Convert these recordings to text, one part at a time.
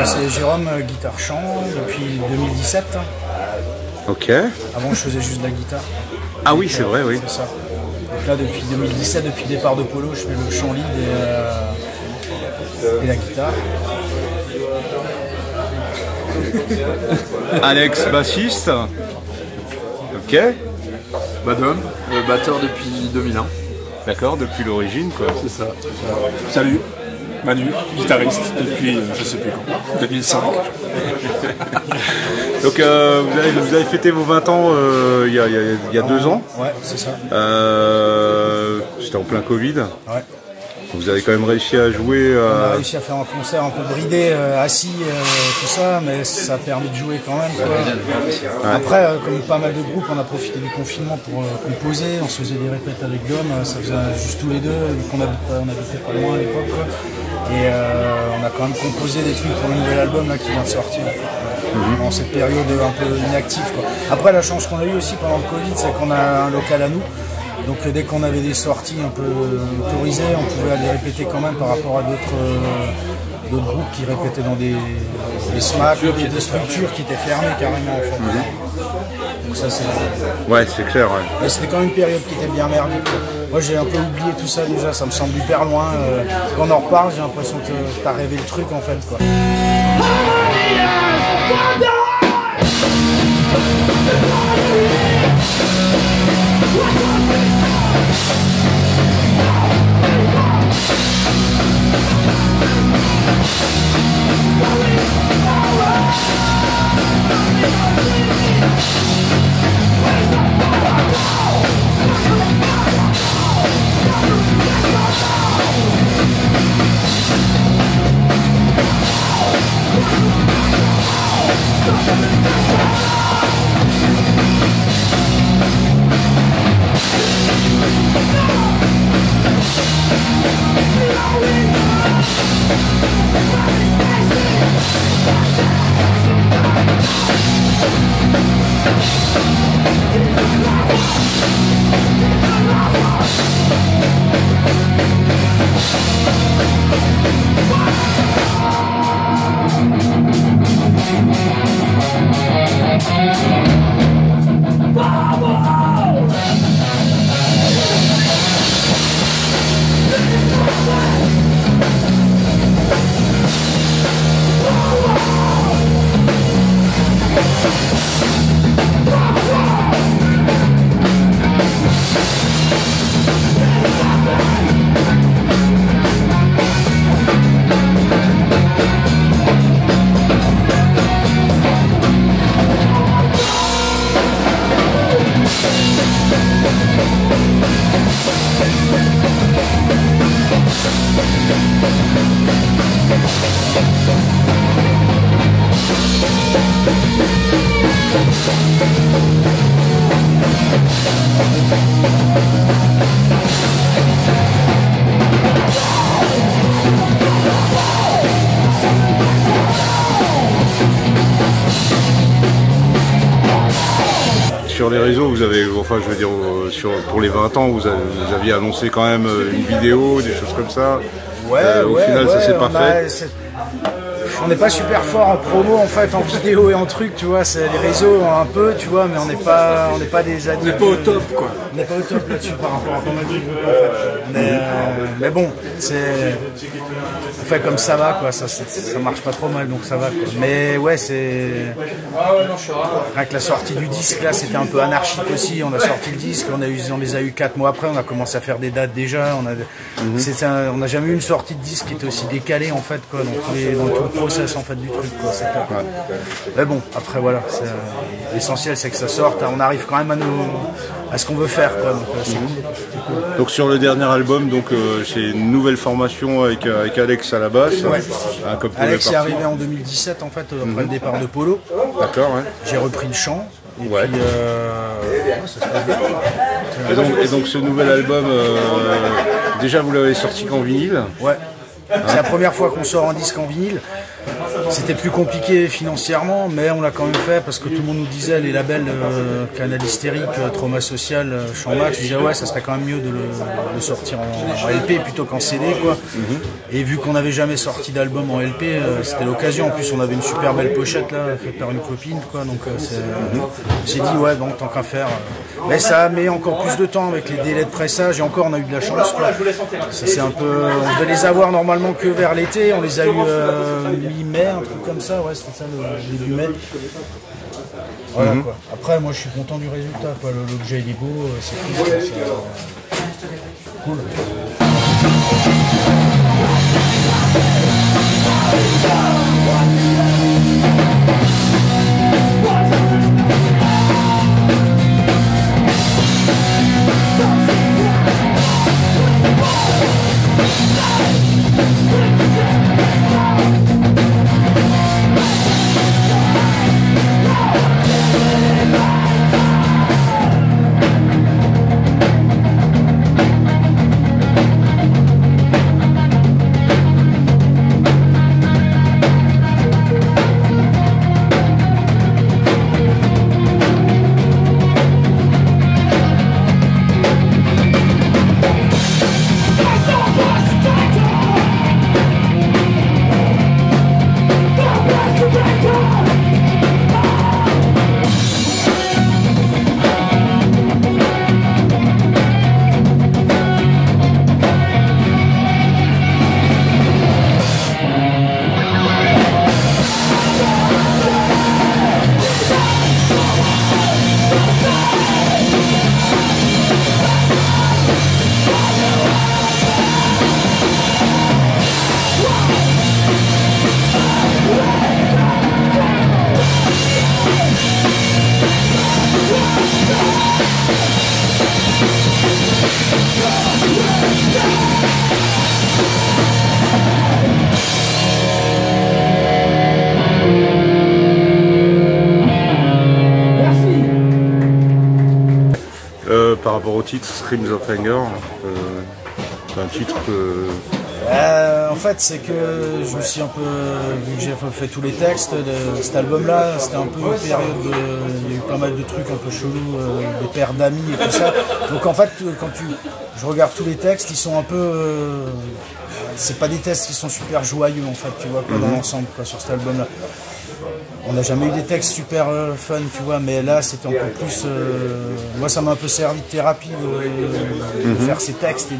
C'est Jérôme, guitare-chant, depuis 2017. Ok. Avant, je faisais juste de la guitare. Ah oui, c'est vrai, oui. C'est ça. Donc là, depuis 2017, depuis le départ de Polo, je fais le chant lead et la guitare. Alex, bassiste. Ok. Badom, batteur depuis 2001. D'accord, depuis l'origine, quoi. C'est ça. Salut, Manu, guitariste depuis je sais plus quand, 2005. Donc vous avez fêté vos 20 ans il y a 2 ans. Ouais, c'est ça. C'était en plein Covid. Ouais. Vous avez quand même réussi à jouer. On a réussi à faire un concert un peu bridé, assis, tout ça, mais ça a permis de jouer quand même, quoi. Ouais. Après, comme pas mal de groupes, on a profité du confinement pour composer. On se faisait des répètes avec Dom, ça faisait juste tous les deux, vu qu'on habitait pas loin à l'époque, quoi. Et on a quand même composé des trucs pour le nouvel album là, qui vient de sortir. Dans cette période un peu inactive, quoi. Après, la chance qu'on a eue aussi pendant le Covid, c'est qu'on a un local à nous. Donc dès qu'on avait des sorties un peu autorisées, on pouvait aller répéter quand même par rapport à d'autres groupes qui répétaient dans des SMAC, des structures qui étaient fermées carrément en fait. Donc ça c'est... Ouais, c'est clair, ouais. Mais c'était quand même une période qui était bien merdique, quoi. Moi j'ai un peu oublié tout ça déjà, ça me semble hyper loin. Quand on en reparle, j'ai l'impression que t'as rêvé le truc en fait, quoi. Sur les réseaux, vous avez, enfin je veux dire, pour les 20 ans, vous aviez annoncé quand même une vidéo, des choses comme ça. Ouais, au final, ça s'est pas fait. On n'est pas super fort en promo en fait, en vidéo et en truc, tu vois, c'est les réseaux un peu, tu vois, mais on n'est pas des adultes. On n'est pas au top, quoi. On n'est pas au top là-dessus par rapport à pas mal de groupes en fait. Mais bon, on fait comme ça va, quoi, ça marche pas trop mal, donc ça va, quoi. Mais ouais, c'est... Rien que la sortie du disque là, c'était un peu anarchique aussi, on a sorti le disque, on les a eu 4 mois après, on a commencé à faire des dates déjà, on n'a jamais eu une sortie de disque qui était aussi décalée en fait, quoi, dans tout le process en fait du truc, quoi, c'est clair. Ouais. Mais bon, après voilà, l'essentiel c'est que ça sorte, on arrive quand même à ce qu'on veut faire, quoi, donc c'est cool. Donc sur le dernier album, donc c'est une nouvelle formation avec Alex à la basse. Ouais. Comme Alex est arrivé en 2017 en fait, après le départ de Polo. D'accord, ouais. J'ai repris le chant. Et ouais. Puis, ça se passe bien. Et donc ce nouvel album, déjà vous l'avez sorti qu'en vinyle. Ouais. C'est la première fois qu'on sort un disque en vinyle. C'était plus compliqué financièrement, mais on l'a quand même fait parce que tout le monde nous disait, les labels Canal Hystérique, Trauma Social, Champ Max, ils disaient ouais, ça serait quand même mieux de le sortir en LP plutôt qu'en CD, quoi. Et vu qu'on n'avait jamais sorti d'album en LP, c'était l'occasion. En plus, on avait une super belle pochette là, faite par une copine, quoi. Donc on s'est dit ouais, bon, tant qu'à faire. Mais ça met encore plus de temps avec les délais de pressage, et encore on a eu de la chance, quoi. Ça, c'est un peu, on devait les avoir normalement que vers l'été, on les a eu mi-mai, un truc comme ça, ouais, c'était ça le début mai. Voilà, quoi. Après, moi je suis content du résultat, quoi. L'objet il est beau, c'est cool. Par rapport au titre Screams of Anger, c'est un titre que... En fait, c'est que je me suis un peu, vu que j'ai fait tous les textes de cet album-là, c'était un peu une période il y a eu pas mal de trucs un peu chelous, des paires d'amis et tout ça. Donc en fait, quand je regarde tous les textes, ils sont un peu, c'est pas des textes qui sont super joyeux en fait, tu vois, quoi, dans l'ensemble, quoi, sur cet album-là. On n'a jamais eu des textes super fun, tu vois, mais là c'était un peu plus. Moi, ça m'a un peu servi de thérapie de faire ces textes et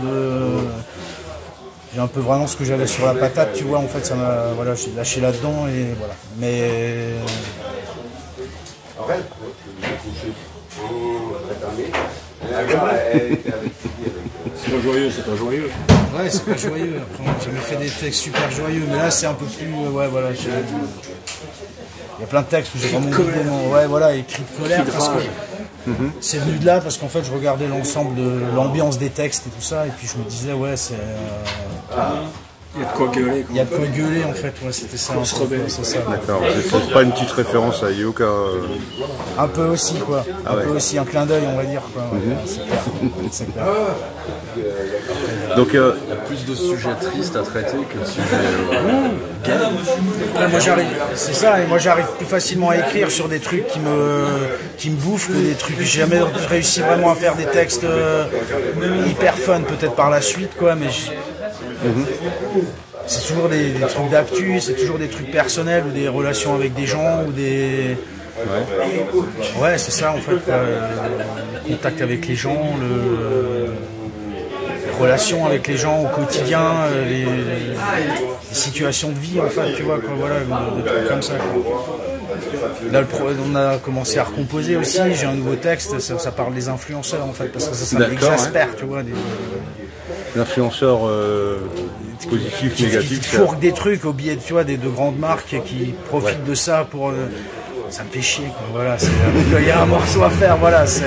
j'ai un peu vraiment ce que j'avais sur la patate, tu vois. En fait, ça m'a, voilà, j'ai lâché là-dedans et voilà. Mais c'est pas joyeux, c'est pas joyeux. Ouais, c'est pas joyeux. Après, j'ai jamais fait des textes super joyeux, mais là c'est un peu plus. Ouais, voilà. Il y a plein de textes où j'ai vraiment écrit de colère parce que c'est venu de là parce qu'en fait je regardais l'ensemble de l'ambiance des textes et tout ça et puis je me disais ouais c'est il y a de quoi gueuler. Il y a de quoi gueuler en fait, ouais, c'était ça. C'est ça. D'accord, c'est pas une petite référence à Yoka Un peu aussi quoi, peu aussi un clin d'œil on va dire quoi. C'est clair. Donc il y a plus de sujets tristes à traiter que de sujets gays. Moi j'arrive, c'est ça, et moi j'arrive plus facilement à écrire sur des trucs qui me bouffent que des trucs. J'ai jamais réussi vraiment à faire des textes hyper fun peut-être par la suite quoi, mais c'est toujours des trucs d'actu, c'est toujours des trucs personnels ou des relations avec des gens ou des... Ouais, c'est ça en fait, le contact avec les gens, les relations avec les gens au quotidien, les situations de vie en fait, tu vois, quoi, voilà, des trucs comme ça. Quoi. Là, on a commencé à recomposer aussi, j'ai un nouveau texte, ça parle des influenceurs en fait, parce que ça m'exaspère, tu vois. L'influenceur positif, négatif. Qui fourquent des trucs au biais de grandes marques qui profitent de ça pour... ça me fait chier, quoi. Voilà, il y a un morceau à faire, voilà, c'est...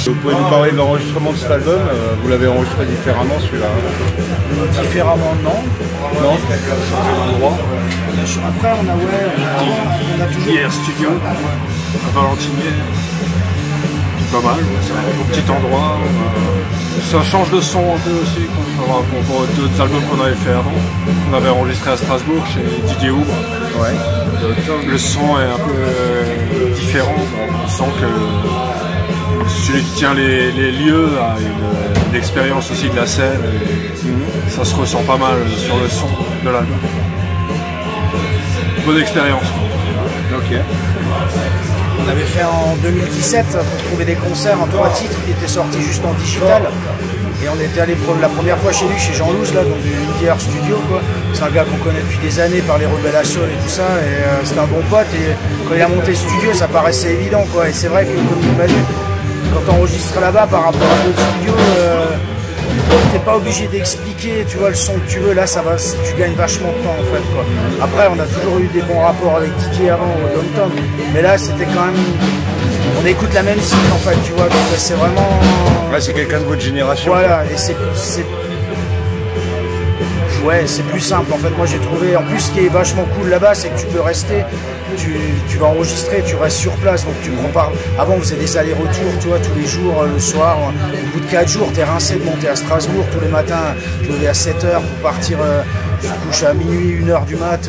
Vous pouvez nous parler de l'enregistrement de cet album, vous l'avez enregistré différemment celui-là? Différemment, non. Non. Après, on a toujours... Hier Studio, à Valentinier. Pas mal, c'est un petit endroit. Ça change de son un peu aussi par rapport aux deux albums qu'on avait fait avant. On avait enregistré à Strasbourg chez Didier Houbre. Ouais. Le son est un peu différent. On sent que celui qui tient les lieux a une expérience aussi de la scène. Et ça se ressent pas mal sur le son de l'album. Bonne expérience. Ok. On avait fait en 2017 pour trouver des concerts en 3 titres qui étaient sortis juste en digital. Et on était allé la première fois chez lui, chez Jean Louz, là, donc du Indie Studio, quoi. C'est un gars qu'on connaît depuis des années par les Rebelles à Sol et tout ça. Et c'était un bon pote. Et quand il a monté le studio, ça paraissait évident, quoi. Et c'est vrai que, comme il m'a dit, quand on enregistre là-bas par rapport à d'autres studios, t'es pas obligé d'expliquer, tu vois, le son que tu veux, là ça va, tu gagnes vachement de temps en fait, quoi. Après on a toujours eu des bons rapports avec Didier avant au Downtown, mais là c'était quand même, on écoute la même cible en fait, tu vois, donc c'est vraiment... Là c'est quelqu'un de votre génération. Voilà, et ouais, c'est plus simple en fait. Moi j'ai trouvé, en plus ce qui est vachement cool là-bas, c'est que tu peux rester, tu vas enregistrer, tu restes sur place, donc tu prends part. Avant on faisait des allers-retours, tu vois, tous les jours, le soir, au bout de 4 jours, t'es rincé de monter à Strasbourg tous les matins, je me levais à 7h pour partir, tu te couches à minuit, 1h du mat,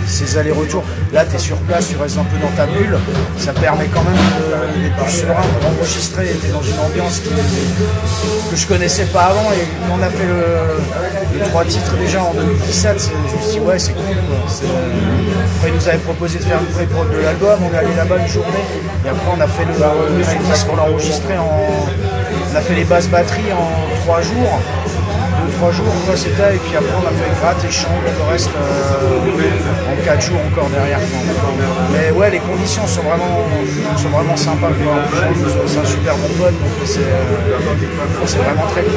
ces allers-retours. Là t'es sur place, tu restes un peu dans ta bulle, ça permet quand même d'être plus serein pour enregistrer, t'es dans une ambiance que je connaissais pas avant, et quand on a fait les 3 titres déjà en 2017, je me suis dit ouais c'est cool quoi. Après ils nous avaient proposé de faire une pré-prod de l'album, on est allé là-bas une journée et après on a fait le disque, on l'a enregistré on a fait les basses batteries en 3 jours, 2-3 jours quoi c'était, et puis après on a fait gratte et chant, le reste en 4 jours encore derrière. Mais ouais, les conditions sont vraiment sympas quoi. C'est un super bon pote, donc c'est vraiment très cool. C'est vraiment très cool.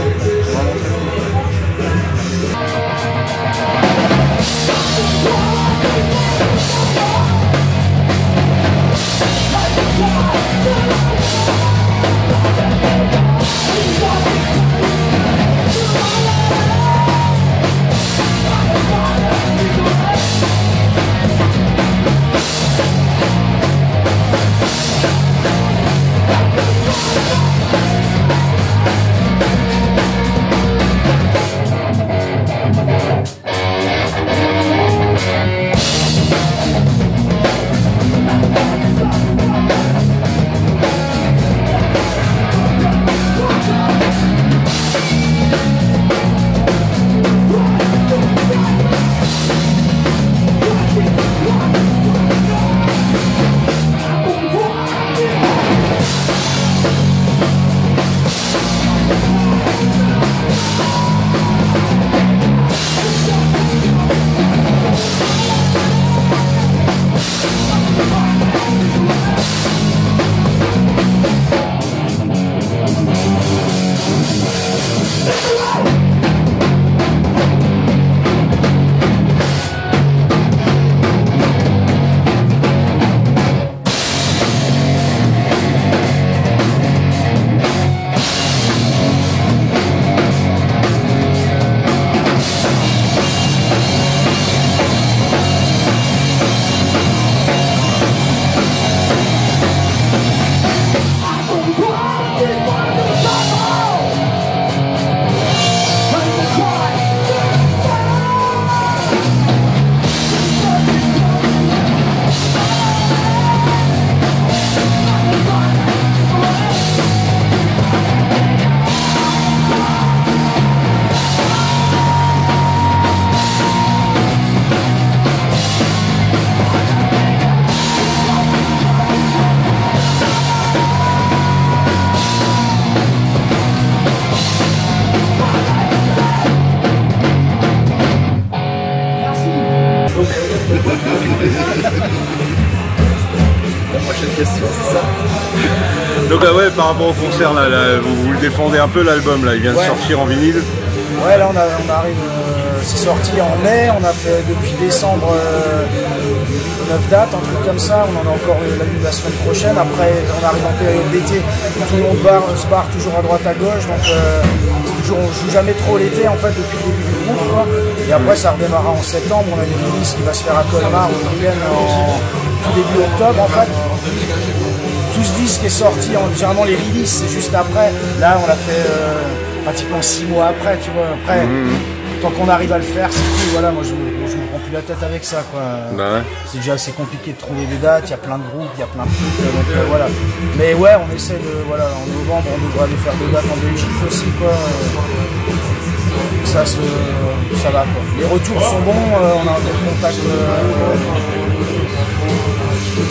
prochaine question, c'est ça. Donc ouais, par rapport au concert, là, vous le défendez un peu l'album, là, il vient de sortir en vinyle. Ouais, là on arrive, c'est sorti en mai, on a fait depuis décembre 9 dates, un truc comme ça, on en a encore la semaine prochaine. Après on arrive en période d'été, tout le monde se barre toujours à droite à gauche, donc on joue jamais trop l'été en fait depuis le début du groupe, quoi. Et après ça redémarrera en septembre, on a une release qui va se faire à Colmar au Vilaine en tout début octobre en fait. Tout ce disque est sorti, généralement les releases c'est juste après, là on l'a fait pratiquement 6 mois après, tu vois. Après, tant qu'on arrive à le faire, c'est cool. Voilà, moi je me prends plus la tête avec ça, quoi. Bah ouais. C'est déjà assez compliqué de trouver des dates, il y a plein de groupes, il y a plein de trucs, donc voilà. Mais ouais, on essaie de, voilà, en novembre, on devrait aller faire des dates en Belgique aussi, quoi. Ça va, quoi. Les retours sont bons, on a un bon contact.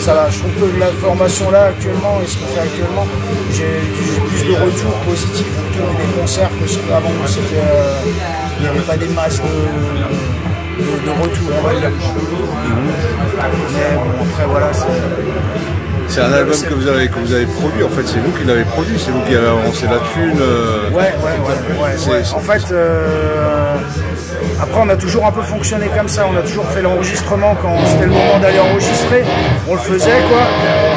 Ça va, je trouve que la formation là actuellement et ce qu'on fait actuellement, j'ai plus de retours positifs autour des concerts que avant. Il n'y avait pas des masses de retours, on va dire. Mais bon, après voilà, c'est un album que vous avez produit, en fait c'est vous qui l'avez produit, c'est vous qui avez avancé la thune. Ouais. En fait, après on a toujours un peu fonctionné comme ça, on a toujours fait l'enregistrement quand c'était le moment d'aller enregistrer, on le faisait quoi,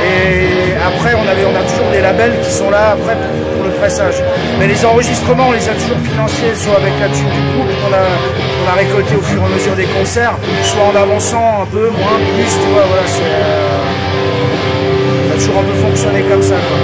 et après on a toujours des labels qui sont là après pour le pressage. Mais les enregistrements on les a toujours financés, soit avec la thune du groupe qu'on a récolté au fur et à mesure des concerts, soit en avançant un peu, moins, plus, tu vois, voilà, on a toujours un peu fonctionné comme ça, quoi.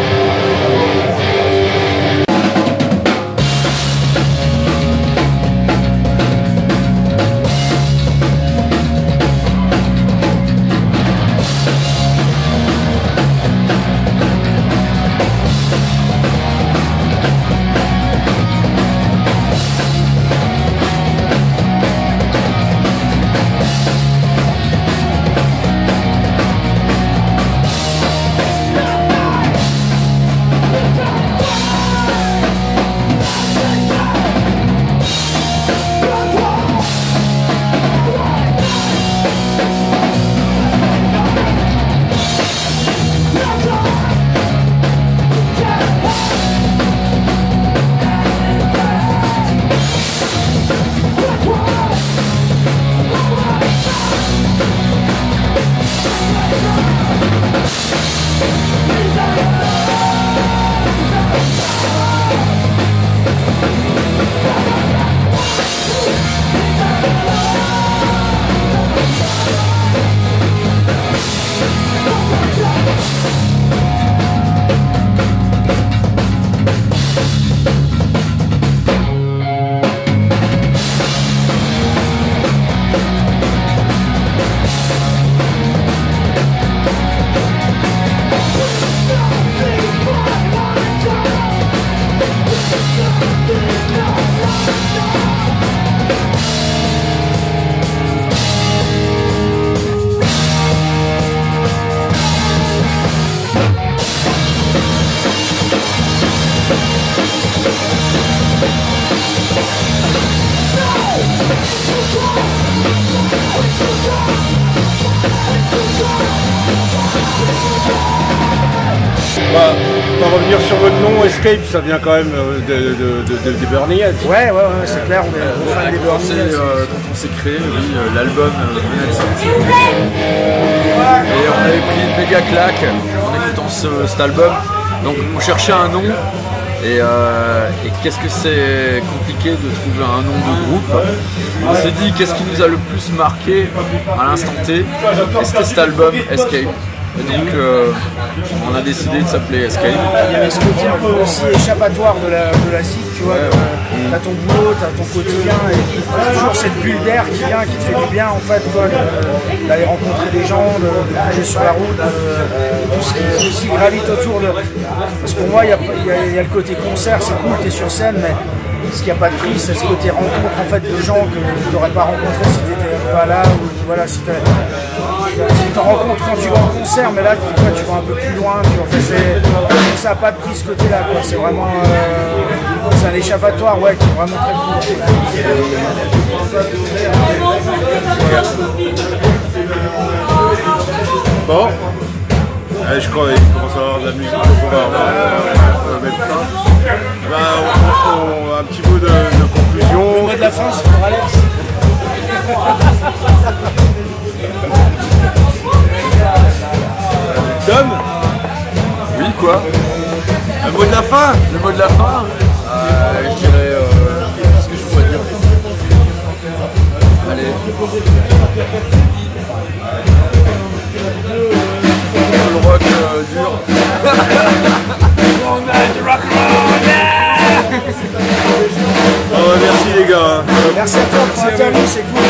On va revenir sur votre nom, Escape, ça vient quand même des Burning Heads. Ouais, c'est clair, on est fan des Burning Heads. Quand on s'est créé, l'album venait de sortir. Et on avait pris une méga claque en écoutant cet album. Donc on cherchait un nom. Et qu'est-ce que c'est compliqué de trouver un nom de groupe. On s'est dit qu'est-ce qui nous a le plus marqué à l'instant T. Et c'était cet album, Escape. Et donc on a décidé de s'appeler Escape. Il y avait ce côté un peu aussi échappatoire de la SIC, tu vois. T'as ton boulot, t'as ton quotidien, et t'as toujours cette bulle d'air qui vient, qui te fait du bien en fait, quoi, d'aller rencontrer des gens, de bouger sur la route, tout ce qui aussi gravite autour de. Parce que pour moi, il y a le côté concert, c'est cool, t'es sur scène, mais ce qui n'a pas de prix, c'est ce côté rencontre en fait de gens que tu n'aurais pas rencontré si tu n'étais pas là, ou voilà, si tu en rencontres quand tu vas en concert, mais là tu vas un peu plus loin, ça n'a pas de prix ce côté-là, quoi. C'est vraiment c'est un échappatoire, ouais, qui est vraiment très cool. Bon, Je crois qu'il commence à avoir de la musique, donc on va mettre ça. Un petit mot de conclusion. Le mot de la fin, c'est pour Alex. Tom? Oui, quoi? Le mot de la fin? Le mot de la fin? Je dirais... qu'est-ce que je pourrais dire? Allez. Le rock dur. Oh, merci les gars. Merci à toi pour l'interview, c'est cool.